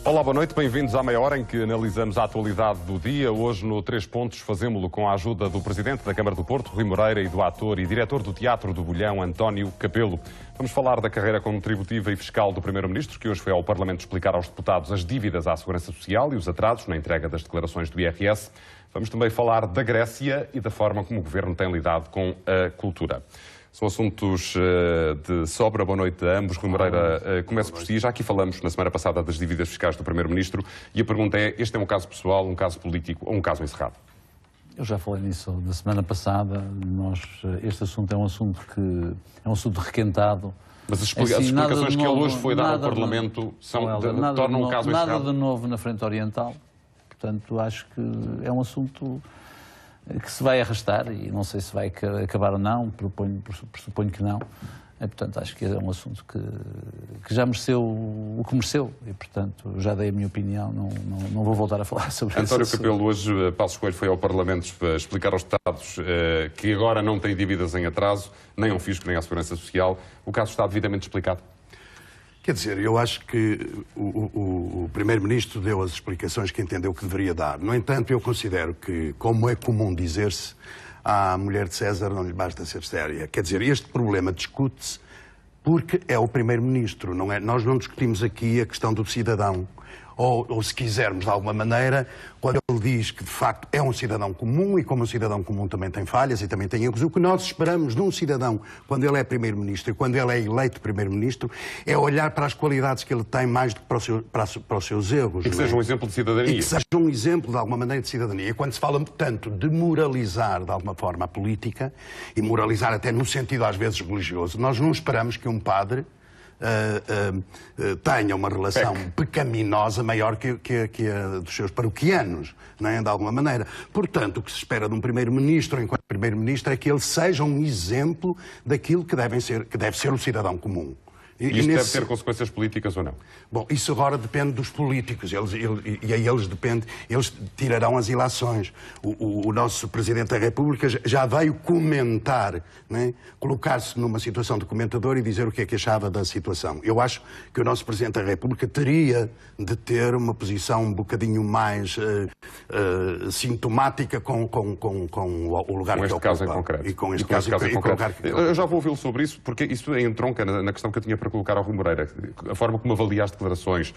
Olá, boa noite, bem-vindos à meia hora em que analisamos a atualidade do dia. Hoje, no 3 Pontos, fazemos-lo com a ajuda do Presidente da Câmara do Porto, Rui Moreira, e do ator e diretor do Teatro do Bolhão, António Capelo. Vamos falar da carreira contributiva e fiscal do Primeiro-Ministro, que hoje foi ao Parlamento explicar aos deputados as dívidas à Segurança Social e os atrasos na entrega das declarações do IRS. Vamos também falar da Grécia e da forma como o Governo tem lidado com a cultura. São assuntos de sobra. Boa noite a ambos. Rui Moreira, começo por si. Já aqui falamos na semana passada das dívidas fiscais do Primeiro-Ministro e a pergunta é, este é um caso pessoal, um caso político ou um caso encerrado? Eu já falei nisso na semana passada. Este assunto é um assunto requentado. Mas as explicações que ele hoje foi dar ao Parlamento tornam o caso encerrado? Nada de novo na frente oriental. Portanto, acho que é um assunto que se vai arrastar e não sei se vai acabar ou não, pressuponho que não. Portanto, acho que é um assunto que já mereceu o que mereceu e, portanto, já dei a minha opinião, não vou voltar a falar sobre isso. António Capelo, hoje Passos Coelho foi ao Parlamento explicar aos Estados que agora não tem dívidas em atraso, nem ao Fisco, nem à Segurança Social. O caso está devidamente explicado? Quer dizer, eu acho que o Primeiro-Ministro deu as explicações que entendeu que deveria dar. No entanto, eu considero que, como é comum dizer-se, à mulher de César não lhe basta ser séria. Quer dizer, este problema discute-se porque é o Primeiro-Ministro, não é? Nós não discutimos aqui a questão do cidadão. Ou, se quisermos, de alguma maneira, quando ele diz que, de facto, é um cidadão comum, e como um cidadão comum também tem falhas e também tem erros, o que nós esperamos de um cidadão, quando ele é Primeiro-Ministro e quando ele é eleito Primeiro-Ministro, é olhar para as qualidades que ele tem mais do que para os seus erros. E que seja um exemplo de cidadania. E que seja um exemplo, de alguma maneira, de cidadania. E quando se fala tanto de moralizar, de alguma forma, a política, e moralizar até no sentido, às vezes, religioso, nós não esperamos que um padre tenha uma relação pecaminosa maior que a dos seus paroquianos, não é? De alguma maneira. Portanto, o que se espera de um Primeiro-Ministro, enquanto Primeiro-Ministro, é que ele seja um exemplo daquilo que deve ser o cidadão comum. E isto deve ter consequências políticas ou não? Bom, isso agora depende dos políticos, e aí eles tirarão as ilações. O nosso Presidente da República já veio comentar, né? Colocar-se numa situação de comentador e dizer o que é que achava da situação. Eu acho que o nosso Presidente da República teria de ter uma posição um bocadinho mais sintomática com o lugar que este caso em concreto. E com este caso em concreto. Eu já vou ouvi-lo sobre isso, porque isso entronca na questão que eu tinha para colocar ao Rui Moreira, a forma como avalia as declarações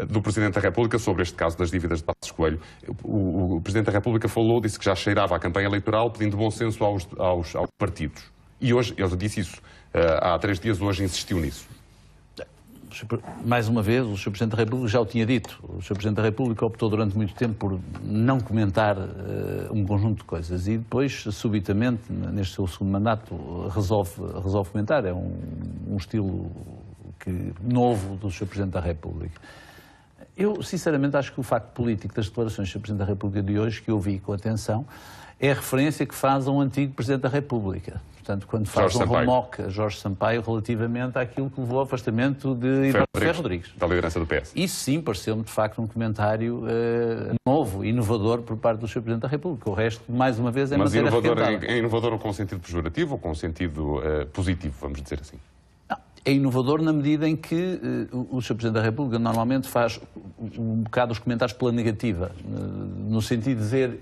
do Presidente da República sobre este caso das dívidas de Passos Coelho. O Presidente da República disse que já cheirava à campanha eleitoral pedindo bom senso aos partidos. E hoje, ele disse isso, há 3 dias, hoje insistiu nisso. Mais uma vez, o Sr. Presidente da República já o tinha dito. O Sr. Presidente da República optou durante muito tempo por não comentar um conjunto de coisas e depois, subitamente, neste seu segundo mandato, resolve comentar. É um estilo novo do Sr. Presidente da República. Eu, sinceramente, acho que o facto político das declarações do Sr. Presidente da República de hoje, que eu vi com atenção, é a referência que faz a um antigo Presidente da República. Portanto, quando faz remoque a Jorge Sampaio relativamente àquilo que levou ao afastamento de Ferro Rodrigues. Da liderança do PS. Isso sim pareceu-me, de facto, um comentário novo, inovador por parte do Sr. Presidente da República. O resto, mais uma vez, é matéria requentada. Mas é inovador com sentido pejorativo ou com sentido positivo, vamos dizer assim? É inovador na medida em que o Sr. Presidente da República normalmente faz um bocado os comentários pela negativa, no sentido de dizer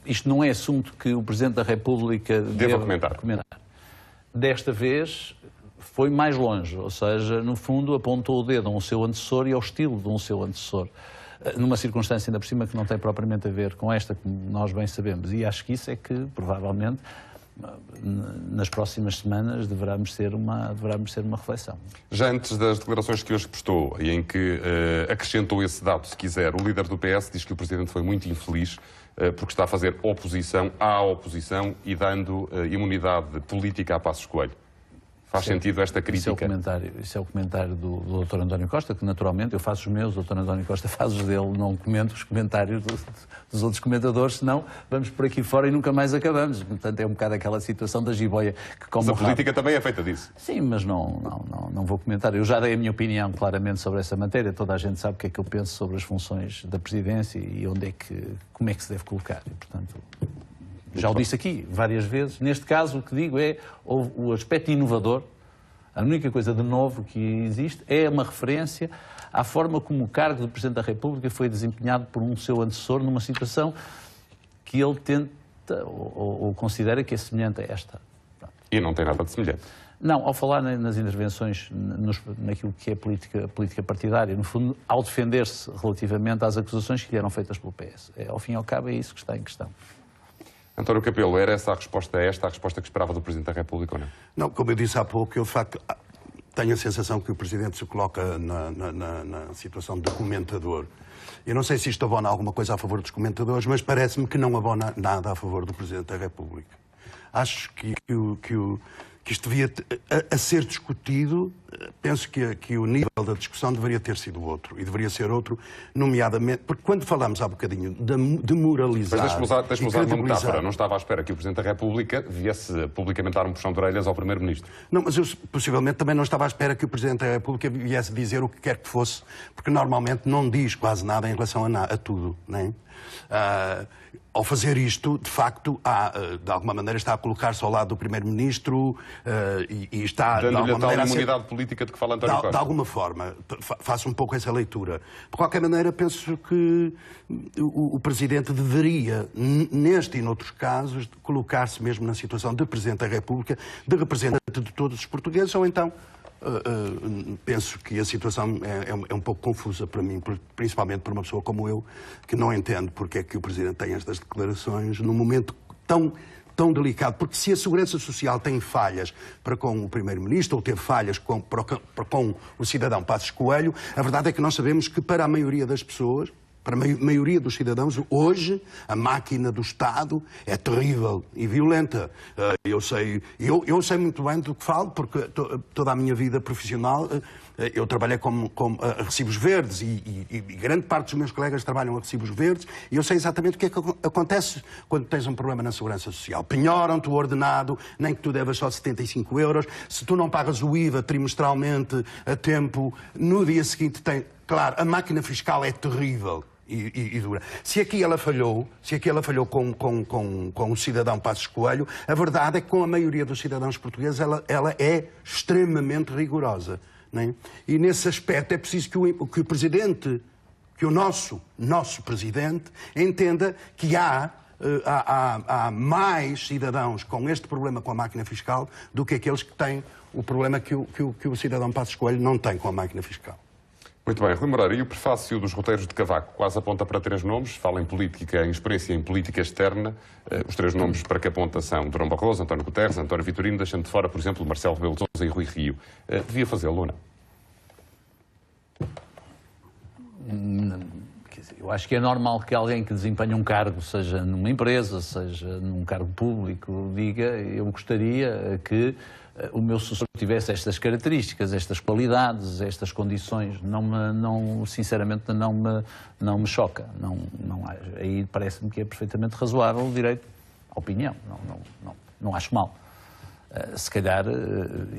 isto não é assunto que o Presidente da República deva comentar. Desta vez foi mais longe, ou seja, no fundo apontou o dedo a um seu antecessor e ao estilo de um seu antecessor, numa circunstância ainda por cima que não tem propriamente a ver com esta, como nós bem sabemos. E acho que isso é que, provavelmente, nas próximas semanas deverá ser uma reflexão. Já antes das declarações que hoje prestou e em que acrescentou esse dado, se quiser, o líder do PS diz que o Presidente foi muito infeliz porque está a fazer oposição à oposição e dando imunidade política a Passos Coelho. Faz sentido esta crítica? Isso é o comentário do Dr. António Costa, que naturalmente eu faço os meus, o Dr. António Costa faz os dele, não comento os comentários dos outros comentadores, senão vamos por aqui fora e nunca mais acabamos. Portanto, é um bocado aquela situação da jiboia que come. Mas a política também é feita disso. Sim, mas não vou comentar. Eu já dei a minha opinião claramente sobre essa matéria, toda a gente sabe o que é que eu penso sobre as funções da Presidência e como é que se deve colocar. E, portanto, já o disse aqui várias vezes. Neste caso, o que digo é o aspecto inovador A única coisa de novo que existe é uma referência à forma como o cargo de Presidente da República foi desempenhado por um seu antecessor numa situação que ele tenta ou considera que é semelhante a esta. Pronto. E não tem nada de semelhante. Não, ao falar nas intervenções, naquilo que é política partidária, no fundo, ao defender-se relativamente às acusações que lhe eram feitas pelo PS. Ao fim e ao cabo é isso que está em questão. António Capelo, era essa a resposta a resposta que esperava do Presidente da República ou não? Não, como eu disse há pouco, eu de facto tenho a sensação que o Presidente se coloca na situação de comentador. Eu não sei se isto abona alguma coisa a favor dos comentadores, mas parece-me que não abona nada a favor do Presidente da República. Acho que isto devia a ser discutido. Penso que o nível da discussão deveria ter sido outro, e deveria ser outro, nomeadamente, porque quando falamos há bocadinho de moralizar... Mas deixe-me usar uma metáfora. Não estava à espera que o Presidente da República viesse publicamente dar um puxão de orelhas ao Primeiro-Ministro. Não, mas eu possivelmente também não estava à espera que o Presidente da República viesse dizer o que quer que fosse, porque normalmente não diz quase nada em relação a tudo, não é? Ao fazer isto, de facto, de alguma maneira está a colocar-se ao lado do Primeiro-Ministro e está... Dando-lhe a tal imunidade política de que fala António Costa. De alguma forma, faço um pouco essa leitura. De qualquer maneira, penso que o Presidente deveria, neste e noutros casos, colocar-se mesmo na situação de Presidente da República, de representante de todos os portugueses, ou então... penso que a situação é um pouco confusa para mim, principalmente para uma pessoa como eu, que não entende porque é que o Presidente tem estas declarações num momento tão delicado. Porque se a Segurança Social tem falhas para com o Primeiro-Ministro, ou teve falhas para com o cidadão Passos Coelho, a verdade é que nós sabemos que para a maioria das pessoas, para a maioria dos cidadãos, hoje, a máquina do Estado é terrível e violenta. Eu sei muito bem do que falo, porque toda a minha vida profissional eu trabalhei com recibos verdes e grande parte dos meus colegas trabalham a recibos verdes, e eu sei exatamente o que é que acontece quando tens um problema na Segurança Social. Penhoram-te o ordenado, nem que tu devas só 75 €. Se tu não pagas o IVA trimestralmente a tempo, no dia seguinte tem... Claro, a máquina fiscal é terrível. E dura. Se aqui ela falhou com o cidadão Passos Coelho, a verdade é que com a maioria dos cidadãos portugueses ela é extremamente rigorosa. Não é? E nesse aspecto é preciso que o Presidente, que o nosso Presidente, entenda que há mais cidadãos com este problema com a máquina fiscal do que aqueles que têm o problema que o cidadão Passos Coelho não tem com a máquina fiscal. Muito bem, Rui Moreira, e o prefácio dos roteiros de Cavaco quase aponta para 3 nomes, fala em política, em experiência em política externa. Os 3 nomes para que aponta são Durão Barroso, António Guterres, António Vitorino, deixando de fora, por exemplo, Marcelo Rebelo de Sousa e Rui Rio. Devia fazê-lo ou não? Eu acho que é normal que alguém que desempenha um cargo, seja numa empresa, seja num cargo público, diga: eu gostaria que o meu sucessor tivesse estas características, estas qualidades, estas condições. Sinceramente, não me choca. Aí parece-me que é perfeitamente razoável o direito à opinião. Não acho mal. Se calhar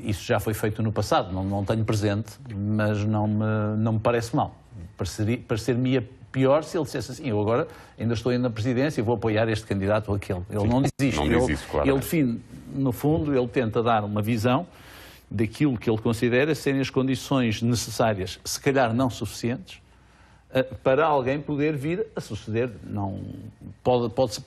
isso já foi feito no passado, não tenho presente, mas não me parece mal. Parecer-me pior se ele dissesse assim: eu agora ainda estou na presidência e vou apoiar este candidato ou aquele. Ele não diz isto. Ele define, no fundo, ele tenta dar uma visão daquilo que ele considera serem as condições necessárias, se calhar não suficientes, para alguém poder vir a suceder.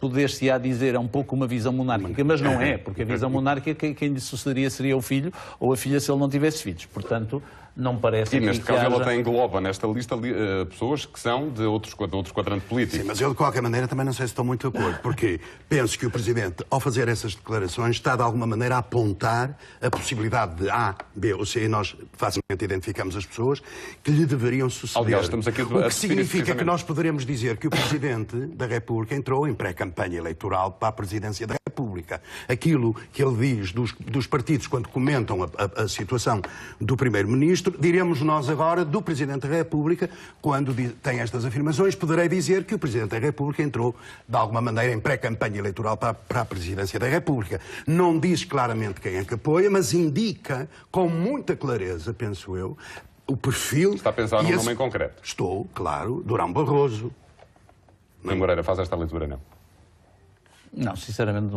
Poder-se a dizer é um pouco uma visão monárquica, mas não é, porque a visão monárquica quem lhe sucederia seria o filho ou a filha se ele não tivesse filhos. Portanto, não parece... E neste caso ela até engloba nesta lista pessoas que são de outro quadrante político. Sim, mas eu de qualquer maneira também não sei se estou muito de acordo, porque penso que o Presidente, ao fazer essas declarações, está de alguma maneira a apontar a possibilidade de A, B ou C, e nós facilmente identificamos as pessoas que lhe deveriam suceder. Aliás, estamos aqui o que significa que nós poderemos dizer que o Presidente da República entrou em pré-campanha eleitoral para a Presidência da República. Aquilo que ele diz dos partidos quando comentam a situação do Primeiro-Ministro, diremos nós agora do Presidente da República, quando tem estas afirmações, poderei dizer que o Presidente da República entrou, de alguma maneira, em pré-campanha eleitoral para a Presidência da República. Não diz claramente quem é que apoia, mas indica, com muita clareza, penso eu, o perfil... Está a pensar num nome em concreto? Estou, claro, Durão Barroso. Rui Moreira, faz esta leitura, não? Não, sinceramente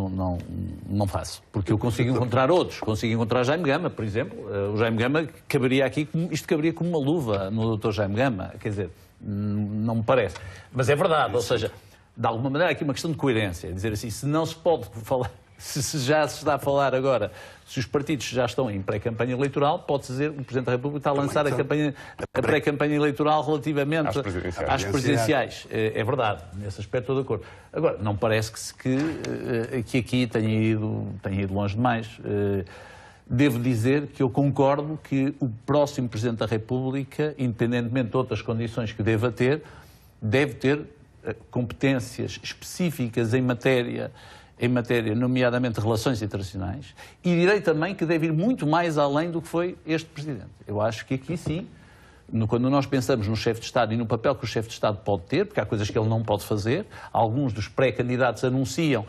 não faço. Porque eu consigo encontrar outros. Consigo encontrar Jaime Gama, por exemplo. O Jaime Gama caberia aqui, isto caberia como uma luva no Dr. Jaime Gama. Quer dizer, não me parece. Mas é verdade, ou seja, de alguma maneira há aqui uma questão de coerência. Dizer assim, se não se pode falar, se já se está a falar agora, se os partidos já estão em pré-campanha eleitoral, pode-se dizer que o Presidente da República está a lançar a pré-campanha eleitoral relativamente às presidenciais. É verdade, nesse aspecto estou de acordo. Agora, não parece que aqui tenha ido longe demais. Devo dizer que eu concordo que o próximo Presidente da República, independentemente de outras condições que deva ter, deve ter competências específicas em matéria, nomeadamente relações internacionais, e direi também que deve ir muito mais além do que foi este Presidente. Eu acho que aqui sim, quando nós pensamos no chefe de Estado e no papel que o chefe de Estado pode ter, porque há coisas que ele não pode fazer, alguns dos pré-candidatos anunciam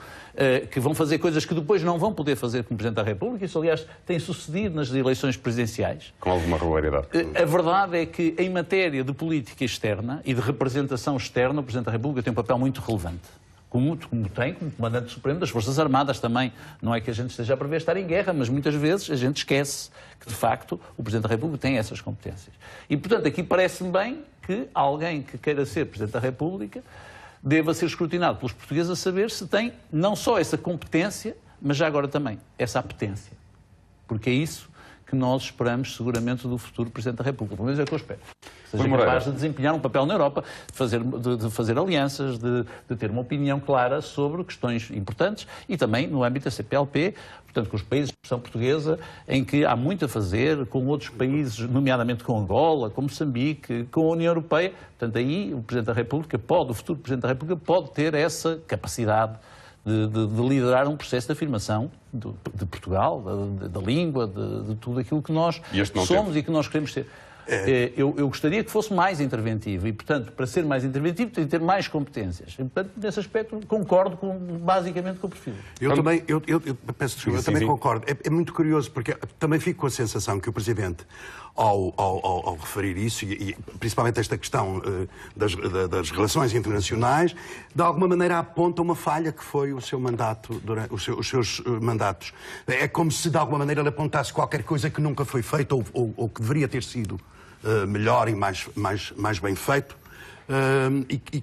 que vão fazer coisas que depois não vão poder fazer como Presidente da República, isso aliás tem sucedido nas eleições presidenciais. Com alguma regularidade. A verdade é que em matéria de política externa e de representação externa, o Presidente da República tem um papel muito relevante. Como tem como Comandante Supremo das Forças Armadas também. Não é que a gente esteja a prever estar em guerra, mas muitas vezes a gente esquece que, de facto, o Presidente da República tem essas competências. E, portanto, aqui parece-me bem que alguém que queira ser Presidente da República deva ser escrutinado pelos portugueses a saber se tem não só essa competência, mas já agora também essa apetência. Porque é isso que nós esperamos seguramente do futuro Presidente da República. Pelo menos é o que eu espero. Seja capaz de desempenhar um papel na Europa, de fazer alianças, de ter uma opinião clara sobre questões importantes e também no âmbito da CPLP, portanto com os países de expressão portuguesa, em que há muito a fazer, com outros países, nomeadamente com Angola, com Moçambique, com a União Europeia. Portanto, aí o Presidente da República o futuro Presidente da República pode ter essa capacidade de liderar um processo de afirmação de Portugal, da língua, de tudo aquilo que nós somos e que nós queremos ser. Eu gostaria que fosse mais interventivo e, portanto, para ser mais interventivo tem de ter mais competências. E, portanto, nesse aspecto concordo basicamente com o perfil. Eu peço desculpa, eu também concordo. É muito curioso porque também fico com a sensação que o Presidente, ao referir isso, e principalmente esta questão das relações internacionais, de alguma maneira aponta uma falha que foi o seu mandato, os seus mandatos. É como se de alguma maneira ele apontasse qualquer coisa que nunca foi feita ou que deveria ter sido melhor e mais bem feito.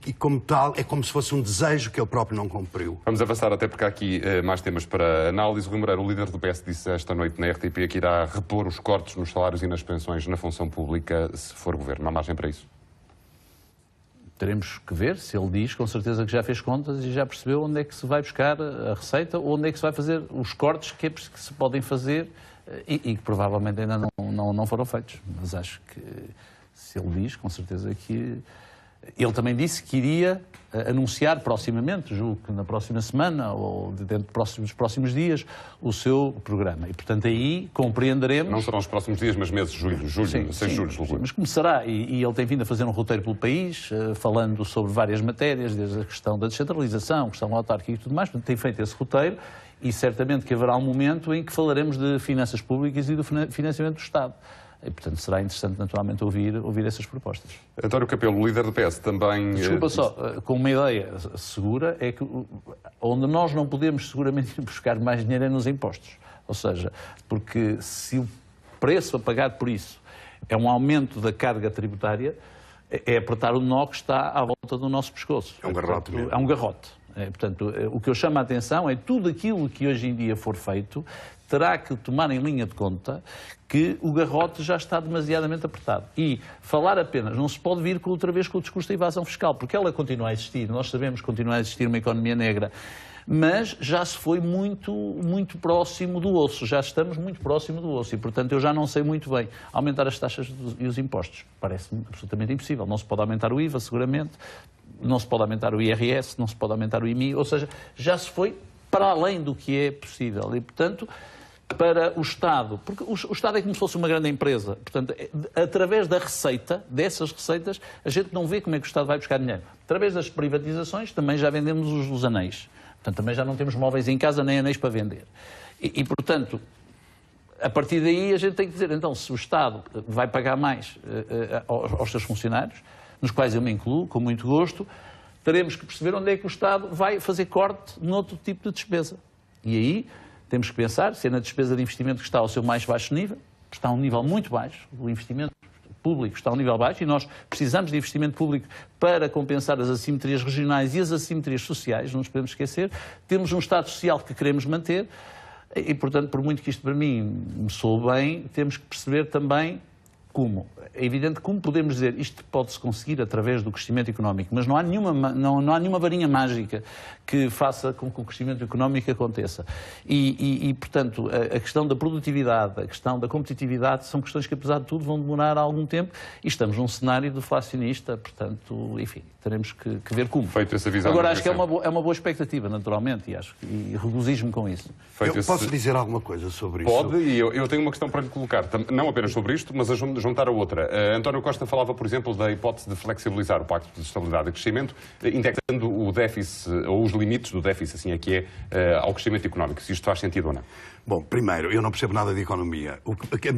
E como tal, é como se fosse um desejo que ele próprio não cumpriu. Vamos avançar até porque há aqui mais temas para análise. O Rui Moreira, o líder do PS, disse esta noite na RTP que irá repor os cortes nos salários e nas pensões na função pública se for governo. Há margem para isso? Teremos que ver se ele diz, com certeza que já fez contas e já percebeu onde é que se vai buscar a receita ou onde é que se vai fazer os cortes que se podem fazer e que provavelmente ainda não foram feitos. Mas acho que se ele diz, com certeza que... Ele também disse que iria anunciar proximamente, julgo que na próxima semana ou dentro dos próximos dias, o seu programa. E, portanto, aí compreenderemos... Não serão os próximos dias, mas meses, julho, 6 de julho. Mas começará, e ele tem vindo a fazer um roteiro pelo país, falando sobre várias matérias, desde a questão da descentralização, a questão autárquica e tudo mais. Portanto, tem feito esse roteiro e certamente que haverá um momento em que falaremos de finanças públicas e do financiamento do Estado. E, portanto, será interessante, naturalmente, ouvir essas propostas. António Capelo, líder do PS, também... Desculpa só, com uma ideia segura, é que onde nós não podemos seguramente ir buscar mais dinheiro é nos impostos. Ou seja, porque se o preço a pagar por isso é um aumento da carga tributária, é apertar o nó que está à volta do nosso pescoço. É um garrote mesmo. É um garrote. Portanto, o que eu chamo a atenção é tudo aquilo que hoje em dia for feito terá que tomar em linha de conta que o garrote já está demasiadamente apertado. E falar apenas, não se pode vir outra vez com o discurso da evasão fiscal, porque ela continua a existir, nós sabemos que continua a existir uma economia negra, mas já se foi muito próximo do osso, já estamos muito próximo do osso e, portanto, eu já não sei muito bem. Aumentar as taxas e os impostos parece-me absolutamente impossível. Não se pode aumentar o IVA, seguramente, não se pode aumentar o IRS, não se pode aumentar o IMI, ou seja, já se foi para além do que é possível e, portanto, para o Estado, porque o Estado é como se fosse uma grande empresa, portanto, através da receita, dessas receitas, a gente não vê como é que o Estado vai buscar dinheiro. Através das privatizações também já vendemos os anéis, portanto, também já não temos móveis em casa nem anéis para vender. E, portanto, a partir daí a gente tem que dizer, então, se o Estado vai pagar mais aos seus funcionários, nos quais eu me incluo, com muito gosto, teremos que perceber onde é que o Estado vai fazer corte noutro tipo de despesa. E aí temos que pensar se é na despesa de investimento que está ao seu mais baixo nível, está a um nível muito baixo, o investimento público está a um nível baixo e nós precisamos de investimento público para compensar as assimetrias regionais e as assimetrias sociais, não nos podemos esquecer. Temos um Estado social que queremos manter e, portanto, por muito que isto para mim me soe bem, temos que perceber também como. É evidente como podemos dizer isto pode-se conseguir através do crescimento económico, mas não há nenhuma varinha mágica que faça com que o crescimento económico aconteça. Portanto, a questão da produtividade, a questão da competitividade são questões que, apesar de tudo, vão demorar algum tempo e estamos num cenário deflacionista, portanto, enfim, teremos que ver como. Feito essa visão. Agora, acho que é uma boa expectativa, naturalmente, e regozijo-me com isso. Posso dizer alguma coisa sobre isso? Pode, e eu tenho uma questão para lhe colocar, não apenas sobre isto, mas a juntar a outra. António Costa falava, por exemplo, da hipótese de flexibilizar o Pacto de Estabilidade e Crescimento, indexando o déficit, ou os limites do déficit, assim é que é, ao crescimento económico. Se isto faz sentido ou não? Bom, primeiro, eu não percebo nada de economia.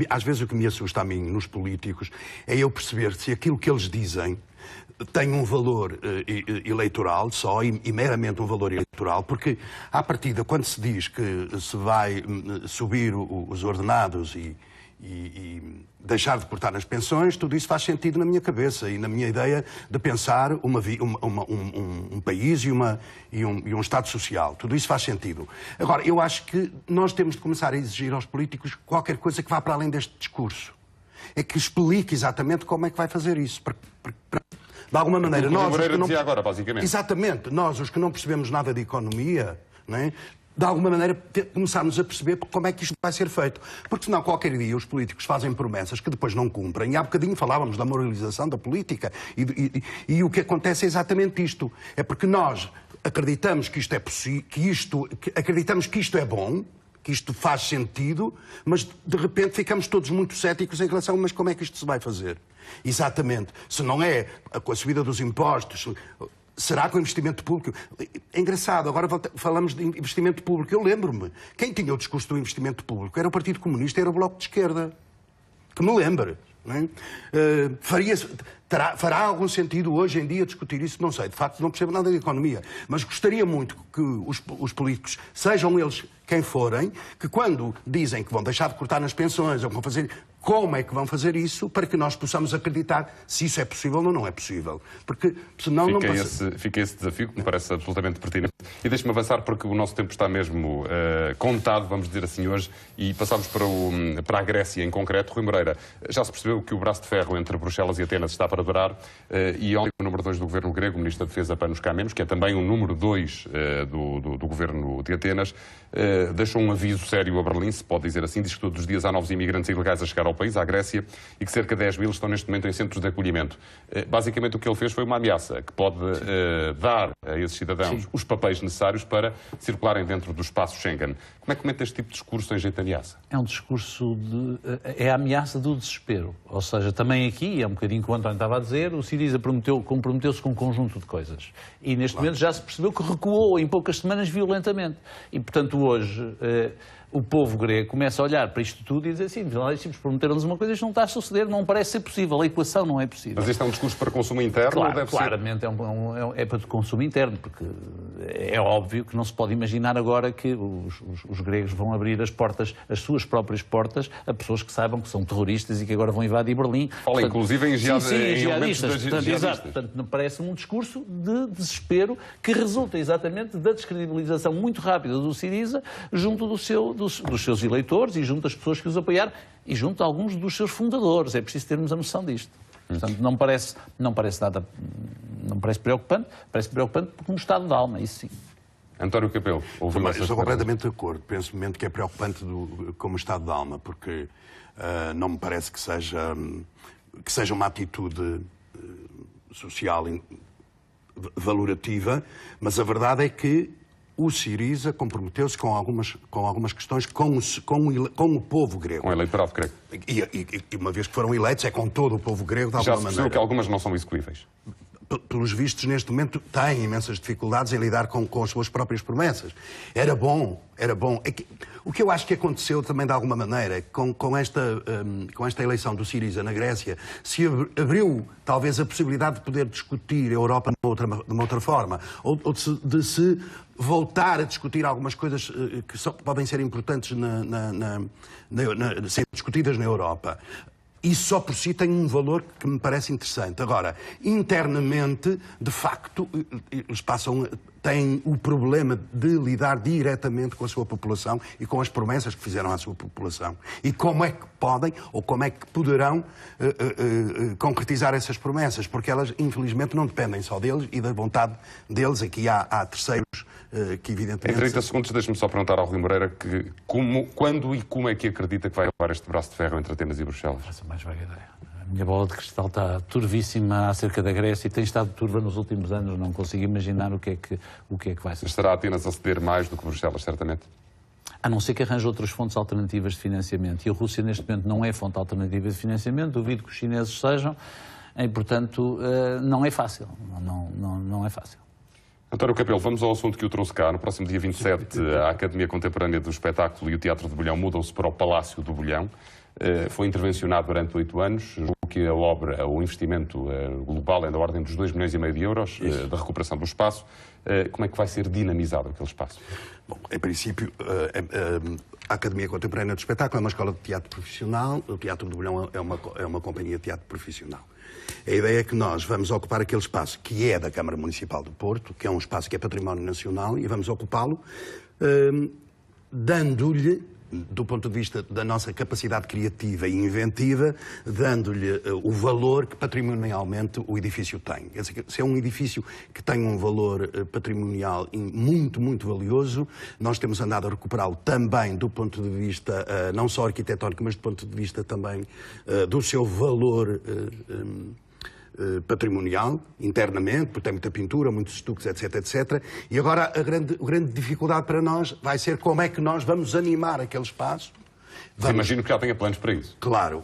Às vezes o que me assusta a mim nos políticos é eu perceber se aquilo que eles dizem tem um valor eleitoral só e meramente um valor eleitoral, porque, à partida, quando se diz que se vai subir os ordenados e deixar de cortar nas pensões, tudo isso faz sentido na minha cabeça e na minha ideia de pensar um país e um Estado social. Tudo isso faz sentido. Agora, eu acho que nós temos de começar a exigir aos políticos qualquer coisa que vá para além deste discurso. É que explique exatamente como é que vai fazer isso. De alguma maneira, nós... O dizia agora, basicamente. Exatamente. Nós, os que não percebemos nada de economia, não é? De alguma maneira, começarmos a perceber como é que isto vai ser feito. Porque senão, qualquer dia, os políticos fazem promessas que depois não cumprem. E há bocadinho falávamos da moralização da política. E o que acontece é exatamente isto. É porque nós acreditamos que isto é possível, acreditamos que isto é bom, que isto faz sentido, mas de repente ficamos todos muito céticos em relação a mas como é que isto se vai fazer? Exatamente. Se não é com a subida dos impostos... Será com o investimento público? É engraçado, agora falamos de investimento público. Eu lembro-me, quem tinha o discurso do investimento público era o Partido Comunista, era o Bloco de Esquerda. Que me lembre. Não é? Fará algum sentido hoje em dia discutir isso? Não sei, de facto não percebo nada de economia, mas gostaria muito que os políticos, sejam eles quem forem, que quando dizem que vão deixar de cortar nas pensões ou que vão fazer... Como é que vão fazer isso para que nós possamos acreditar se isso é possível ou não é possível? Porque senão não passa... Fica esse desafio que me parece absolutamente pertinente. E deixe-me avançar porque o nosso tempo está mesmo contado, vamos dizer assim, hoje, e passamos para a Grécia em concreto. Rui Moreira, já se percebeu que o braço de ferro entre Bruxelas e Atenas está para durar e ontem o número 2 do governo grego, o Ministro da Defesa Panos Kamenos, que é também o número 2 do governo de Atenas, deixou um aviso sério a Berlim, se pode dizer assim, diz que todos os dias há novos imigrantes ilegais a chegar ao país, à Grécia, e que cerca de 10 mil estão neste momento em centros de acolhimento. Basicamente o que ele fez foi uma ameaça que pode dar a esses cidadãos os papéis necessários para circularem dentro do espaço Schengen. Como é que comenta este tipo de discurso em jeito de ameaça? É um discurso é a ameaça do desespero. Ou seja, também aqui, é um bocadinho como o António estava a dizer, o Syriza comprometeu-se com um conjunto de coisas. E neste momento já se percebeu que recuou em poucas semanas violentamente. E, portanto, hoje... o povo grego começa a olhar para isto tudo e dizer assim, eles prometeram-nos uma coisa, isto não está a suceder, não parece ser possível, a equação não é possível. Mas isto é um discurso para consumo interno? Claro, ou deve claramente ser... é para consumo interno, porque é óbvio que não se pode imaginar agora que os gregos vão abrir as portas, as suas próprias portas, a pessoas que saibam que são terroristas e que agora vão invadir Berlim. Fala inclusive em jihadistas. Exato, portanto, parece-me um discurso de desespero que resulta exatamente da descredibilização muito rápida do Syriza junto dos seus eleitores e junto das pessoas que os apoiaram e junto a alguns dos seus fundadores. É preciso termos a noção disto. Portanto, não parece nada, não parece preocupante porque um estado de alma, isso sim. António Capelo, estou completamente de acordo. Penso que é preocupante como estado de alma, porque não me parece que seja uma atitude social valorativa, mas a verdade é que o Syriza comprometeu-se com algumas questões com o povo grego. Com o eleitorado grego. E uma vez que foram eleitos, é com todo o povo grego, de alguma maneira. Já se percebeu que algumas não são execuíveis? pelos vistos, neste momento, tem imensas dificuldades em lidar com as suas próprias promessas. Era bom. O que eu acho que aconteceu também, de alguma maneira, com esta eleição do Syriza na Grécia, se abriu, talvez, a possibilidade de poder discutir a Europa de uma outra forma, ou de se voltar a discutir algumas coisas que podem ser importantes ser discutidas na Europa. Isso só por si tem um valor que me parece interessante. Agora, internamente, de facto, eles têm o problema de lidar diretamente com a sua população e com as promessas que fizeram à sua população. E como é que podem, ou como é que poderão concretizar essas promessas? Porque elas, infelizmente, não dependem só deles e da vontade deles. Aqui há terceiros que, evidentemente... Em 30 segundos, deixe-me só perguntar ao Rui Moreira quando e como é que acredita que vai acabar este braço de ferro entre Atenas e Bruxelas? Faça mais vaga ideia. A minha bola de cristal está turvíssima acerca da Grécia e tem estado turva nos últimos anos. Não consigo imaginar o que é que vai ser. Estará Atenas a ceder mais do que Bruxelas, certamente? A não ser que arranje outras fontes alternativas de financiamento. E a Rússia, neste momento, não é fonte alternativa de financiamento. Duvido que os chineses sejam. E, portanto, não é fácil. Não é fácil. António Capelo, vamos ao assunto que o trouxe cá. No próximo dia 27, a Academia Contemporânea do Espetáculo e o Teatro de Bolhão mudam-se para o Palácio do Bolhão. Foi intervencionado durante 8 anos. Julgo que a obra, o investimento global é da ordem dos 2,5 milhões de euros da recuperação do espaço. Como é que vai ser dinamizado aquele espaço? Bom, em princípio, a Academia Contemporânea do Espetáculo é uma escola de teatro profissional. O Teatro de Bolhão é uma companhia de teatro profissional. A ideia é que nós vamos ocupar aquele espaço que é da Câmara Municipal do Porto, que é um espaço que é património nacional, e vamos ocupá-lo dando-lhe, do ponto de vista da nossa capacidade criativa e inventiva, dando-lhe o valor que patrimonialmente o edifício tem. Quer dizer, se é um edifício que tem um valor patrimonial muito, muito valioso, nós temos andado a recuperá-lo também do ponto de vista não só arquitetónico, mas do ponto de vista também do seu valor patrimonial, internamente, porque tem muita pintura, muitos estuques, etc, etc. E agora a grande dificuldade para nós vai ser como é que nós vamos animar aquele espaço. Imagino que já tenha planos para isso. Claro.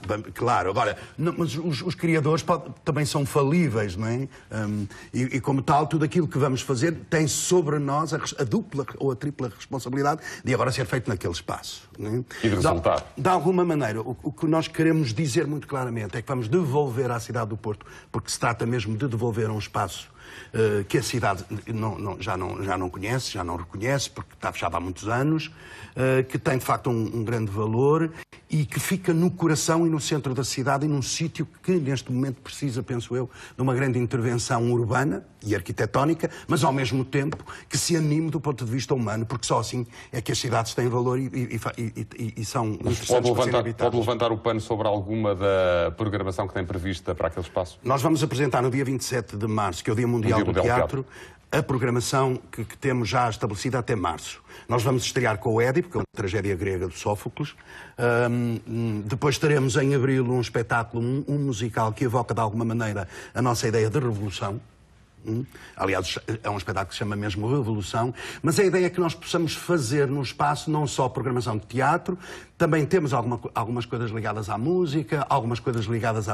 Agora, mas os criadores também são falíveis, não é? E como tal, tudo aquilo que vamos fazer tem sobre nós a dupla ou a tripla responsabilidade de agora ser feito naquele espaço. Não é? E de resultar. De alguma maneira, o que nós queremos dizer muito claramente é que vamos devolver à cidade do Porto, porque se trata mesmo de devolver um espaço que a cidade já não conhece, já não reconhece, porque está fechado há muitos anos, que tem de facto um grande valor e que fica no coração e no centro da cidade e num sítio que neste momento precisa, penso eu, de uma grande intervenção urbana e arquitetónica, mas ao mesmo tempo que se anime do ponto de vista humano, porque só assim é que as cidades têm valor e são interessantes para serem habitadas. Pode levantar o pano sobre alguma da programação que tem prevista para aquele espaço? Nós vamos apresentar no dia 27 de março, que é o Dia Mundial do Teatro, a programação que temos já estabelecida até março. Nós vamos estrear com o Édipo, que é uma tragédia grega de Sófocles. Depois teremos em abril um espetáculo, um musical que evoca de alguma maneira a nossa ideia de revolução. Aliás, é um espetáculo que se chama mesmo Revolução, mas a ideia é que nós possamos fazer no espaço não só programação de teatro, também temos algumas coisas ligadas à música, algumas coisas ligadas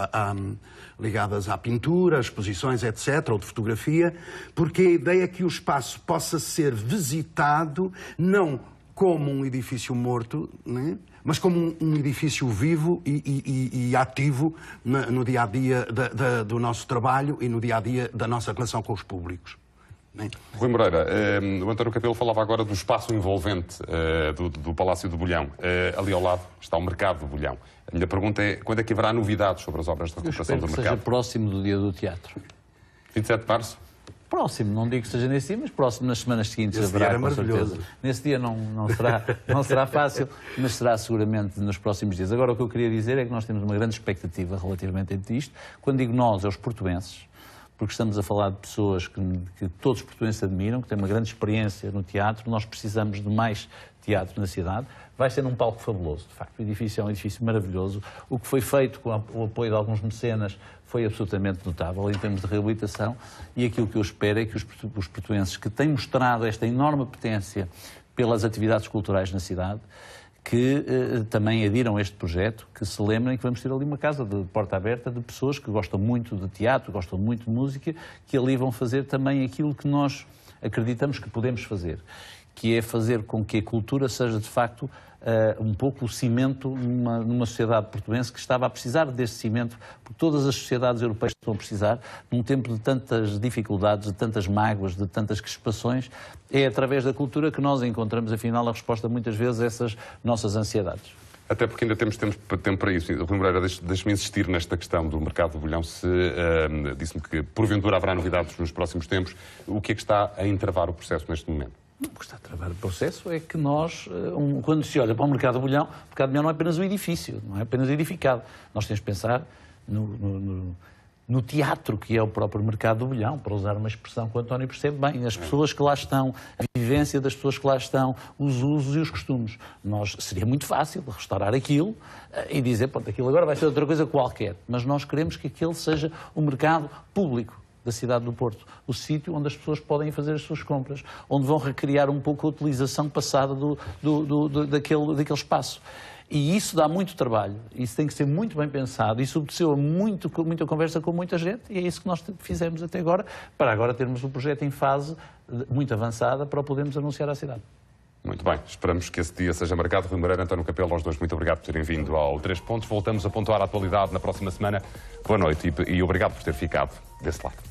à pintura, exposições, etc., ou de fotografia, porque a ideia é que o espaço possa ser visitado não como um edifício morto, né? Mas como um edifício vivo e ativo no dia-a-dia do nosso trabalho e no dia-a-dia da nossa relação com os públicos. Né? Rui Moreira, o António Capelo falava agora do espaço envolvente do Palácio do Bolhão. Ali ao lado está o Mercado do Bolhão. A minha pergunta é, quando é que haverá novidades sobre as obras de recuperação do mercado? Eu espero que seja próximo do Dia do Teatro. 27 de março? Próximo, não digo que seja nesse dia, mas próximo nas semanas seguintes haverá, com certeza. Nesse dia não será fácil, mas será seguramente nos próximos dias. Agora, o que eu queria dizer é que nós temos uma grande expectativa relativamente a isto. Quando digo nós, é os portuenses, porque estamos a falar de pessoas que todos os portuenses admiram, que têm uma grande experiência no teatro. Nós precisamos de mais teatro na cidade. Vai ser num palco fabuloso, de facto. O edifício é um edifício maravilhoso. O que foi feito com o apoio de alguns mecenas foi absolutamente notável em termos de reabilitação, e aquilo que eu espero é que os portuenses que têm mostrado esta enorme potência pelas atividades culturais na cidade, que também adiram a este projeto, que se lembrem que vamos ter ali uma casa de porta aberta de pessoas que gostam muito de teatro, gostam muito de música, que ali vão fazer também aquilo que nós acreditamos que podemos fazer, que é fazer com que a cultura seja, de facto, um pouco o cimento numa sociedade portuense que estava a precisar deste cimento, porque todas as sociedades europeias estão a precisar, num tempo de tantas dificuldades, de tantas mágoas, de tantas crispações. É através da cultura que nós encontramos, afinal, a resposta muitas vezes a essas nossas ansiedades. Até porque ainda temos tempo para isso. Rui Moreira, deixe-me insistir nesta questão do mercado do bolhão. Disse-me que, porventura, haverá novidades nos próximos tempos. O que é que está a entravar o processo neste momento? O que está a travar o processo é que nós, quando se olha para o mercado do bolhão, o mercado do bolhão não é apenas um edifício, não é apenas edificado. Nós temos que pensar no teatro, que é o próprio mercado do bolhão, para usar uma expressão que o António percebe bem, as pessoas que lá estão, a vivência das pessoas que lá estão, os usos e os costumes. Seria muito fácil restaurar aquilo e dizer, pronto, aquilo agora vai ser outra coisa qualquer, mas nós queremos que aquele seja o mercado público da cidade do Porto, o sítio onde as pessoas podem fazer as suas compras, onde vão recriar um pouco a utilização passada daquele espaço. E isso dá muito trabalho, isso tem que ser muito bem pensado, isso obedeceu a muita conversa com muita gente, e é isso que nós fizemos até agora, para agora termos o projeto em fase muito avançada para o podermos anunciar à cidade. Muito bem, esperamos que esse dia seja marcado. Rui Moreira, António Capelo, aos dois, muito obrigado por terem vindo ao 3 Pontos. Voltamos a pontuar a atualidade na próxima semana. Boa noite e obrigado por ter ficado desse lado.